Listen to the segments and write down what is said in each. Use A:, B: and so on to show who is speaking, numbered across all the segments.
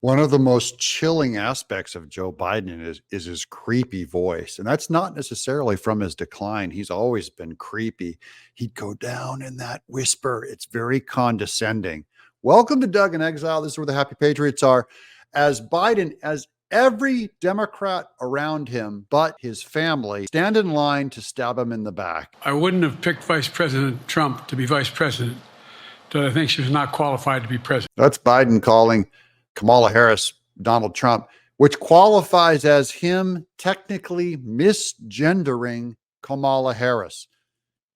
A: One of the most chilling aspects of Joe Biden is his creepy voice, and that's not necessarily from his decline. He's always been creepy. He'd go down in that whisper. It's very condescending. Welcome to Doug in Exile. This is where the happy patriots are. As every Democrat around him, but his family, stand in line to stab him in the back.
B: I wouldn't have picked Vice President Trump to be vice president, but I think she was not qualified to be president.
A: That's Biden calling Kamala Harris Donald Trump, which qualifies as him technically misgendering Kamala Harris.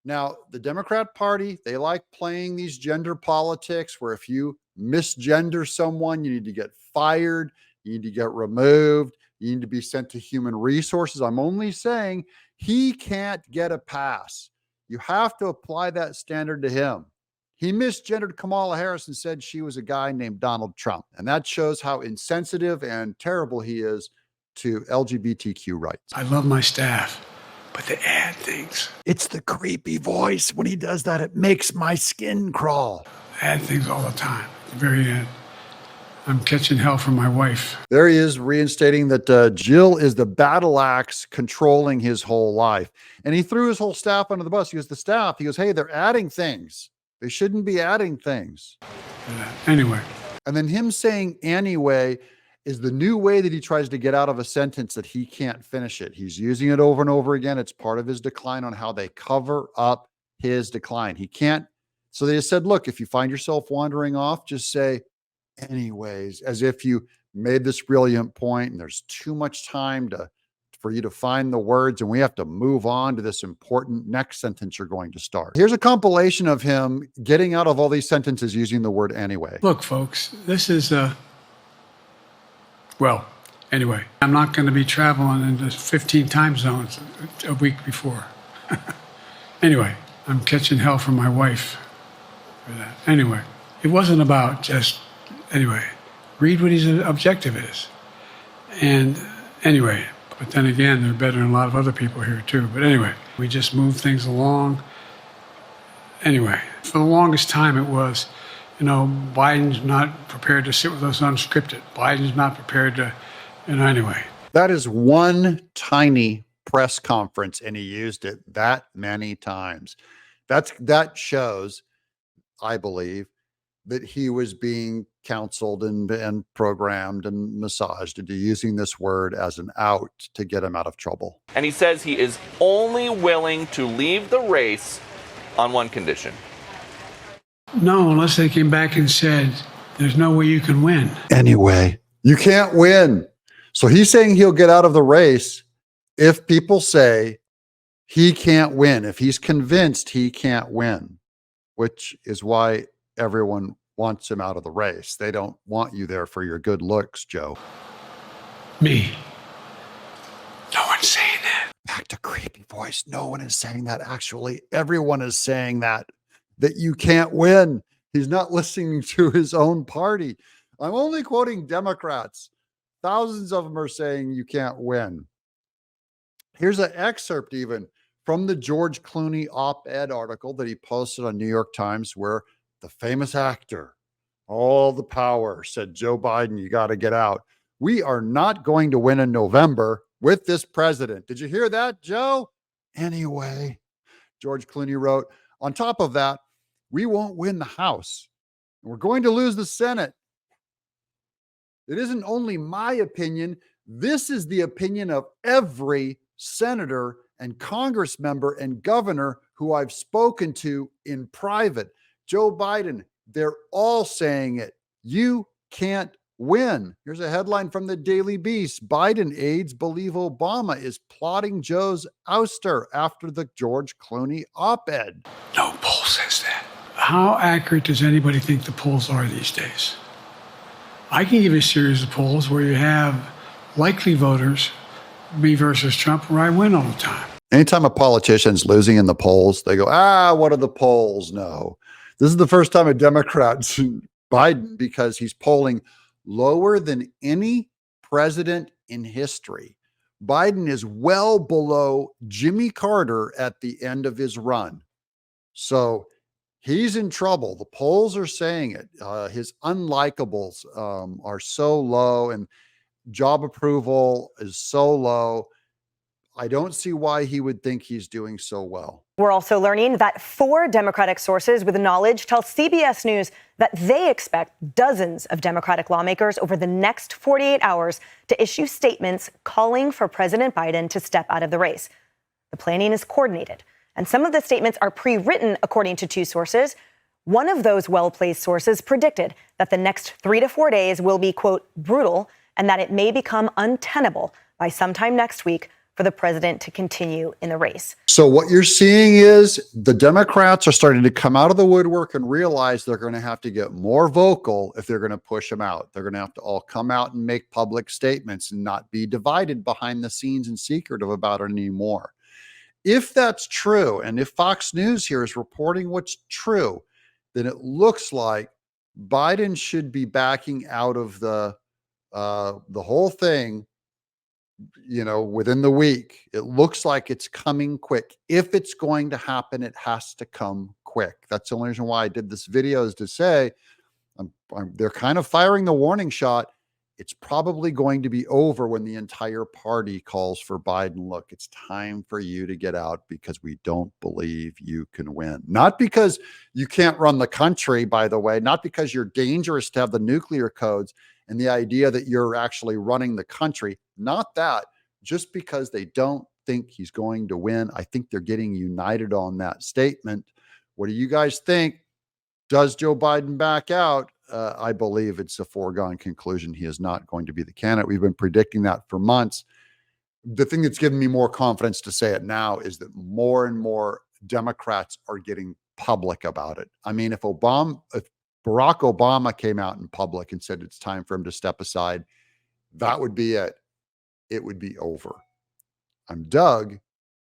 A: Now, the Democrat Party, they like playing these gender politics where if you misgender someone, you need to get fired, you need to get removed, you need to be sent to human resources. I'm only saying he can't get a pass. You have to apply that standard to him. He misgendered Kamala Harris and said she was a guy named Donald Trump. And that shows how insensitive and terrible he is to LGBTQ rights.
B: I love my staff, but they add things.
A: It's the creepy voice. When he does that, it makes my skin crawl.
B: Add things all the time. At the very end, I'm catching hell from my wife.
A: There he is reinstating that Jill is the battle axe controlling his whole life. And he threw his whole staff under the bus. He goes, the staff, he goes, hey, they're adding things. They shouldn't be adding things.
B: Anyway.
A: And then him saying anyway is the new way that he tries to get out of a sentence that he can't finish it. He's using it over and over again. It's part of his decline on how they cover up his decline. He can't. So they said, look, if you find yourself wandering off, just say anyways, as if you made this brilliant point and there's too much time for you to find the words, and we have to move on to this important next sentence you're going to start. Here's a compilation of him getting out of all these sentences using the word anyway.
B: Look, folks, this is well, anyway, I'm not going to be traveling into 15 time zones a week before. Anyway, I'm catching hell from my wife for that. Anyway, it wasn't about just, anyway, read what his objective is. And anyway, but then again, they're better than a lot of other people here too. But anyway, we just move things along. Anyway, for the longest time it was, Biden's not prepared to sit with us unscripted. Biden's not prepared to, anyway.
A: That is one tiny press conference, and he used it that many times. That shows, I believe, that he was being counseled and programmed and massaged into using this word as an out to get him out of trouble.
C: And he says he is only willing to leave the race on one condition.
B: No, unless they came back and said, there's no way you can win.
A: Anyway, you can't win. So he's saying he'll get out of the race if people say he can't win, if he's convinced he can't win, which is why everyone wants him out of the race. They don't want you there for your good looks, Joe.
B: Me. No one's saying that.
A: Back to creepy voice. No one is saying that. Actually, everyone is saying that you can't win. He's not listening to his own party. I'm only quoting Democrats. Thousands of them are saying you can't win. Here's an excerpt even from the George Clooney op-ed article that he posted on New York Times, where the famous actor, all the power, said, Joe Biden, you got to get out. We are not going to win in November with this president. Did you hear that, Joe? Anyway, George Clooney wrote, on top of that, we won't win the House. We're going to lose the Senate. It isn't only my opinion. This is the opinion of every senator and Congress member and governor who I've spoken to in private. Joe Biden, they're all saying it. You can't win. Here's a headline from the Daily Beast. Biden aides believe Obama is plotting Joe's ouster after the George Clooney op-ed.
B: No poll says that. How accurate does anybody think the polls are these days? I can give you a series of polls where you have likely voters, me versus Trump, where I win all the time.
A: Anytime a politician's losing in the polls, they go, what do the polls know? This is the first time a Democrat's Biden, because he's polling lower than any president in history. Biden is well below Jimmy Carter at the end of his run. So He's in trouble. The polls are saying it. His unlikables are so low, and job approval is so low. I don't see why he would think he's doing so well.
D: We're also learning that 4 Democratic sources with knowledge tell CBS News that they expect dozens of Democratic lawmakers over the next 48 hours to issue statements calling for President Biden to step out of the race. The planning is coordinated, and some of the statements are pre-written, according to 2 sources. One of those well-placed sources predicted that the next 3 to 4 days will be, quote, brutal, and that it may become untenable by sometime next week for the president to continue in the race.
A: So what you're seeing is the Democrats are starting to come out of the woodwork and realize they're going to have to get more vocal if they're going to push him out. They're going to have to all come out and make public statements and not be divided behind the scenes and secretive about it anymore. If that's true, and if Fox News here is reporting what's true, then it looks like Biden should be backing out of the whole thing, within the week. It looks like it's coming quick. If it's going to happen, it has to come quick. That's the only reason why I did this video, is to say they're kind of firing the warning shot. It's probably going to be over when the entire party calls for Biden. Look, it's time for you to get out because we don't believe you can win. Not because you can't run the country, by the way, not because you're dangerous to have the nuclear codes and the idea that you're actually running the country. Not that, just because they don't think he's going to win. I think they're getting united on that statement. What do you guys think? Does Joe Biden back out? I believe it's a foregone conclusion. He is not going to be the candidate. We've been predicting that for months. The thing that's given me more confidence to say it now is that more and more Democrats are getting public about it. I mean, if Barack Obama came out in public and said it's time for him to step aside, that would be it. It would be over. I'm Doug,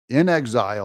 A: in exile.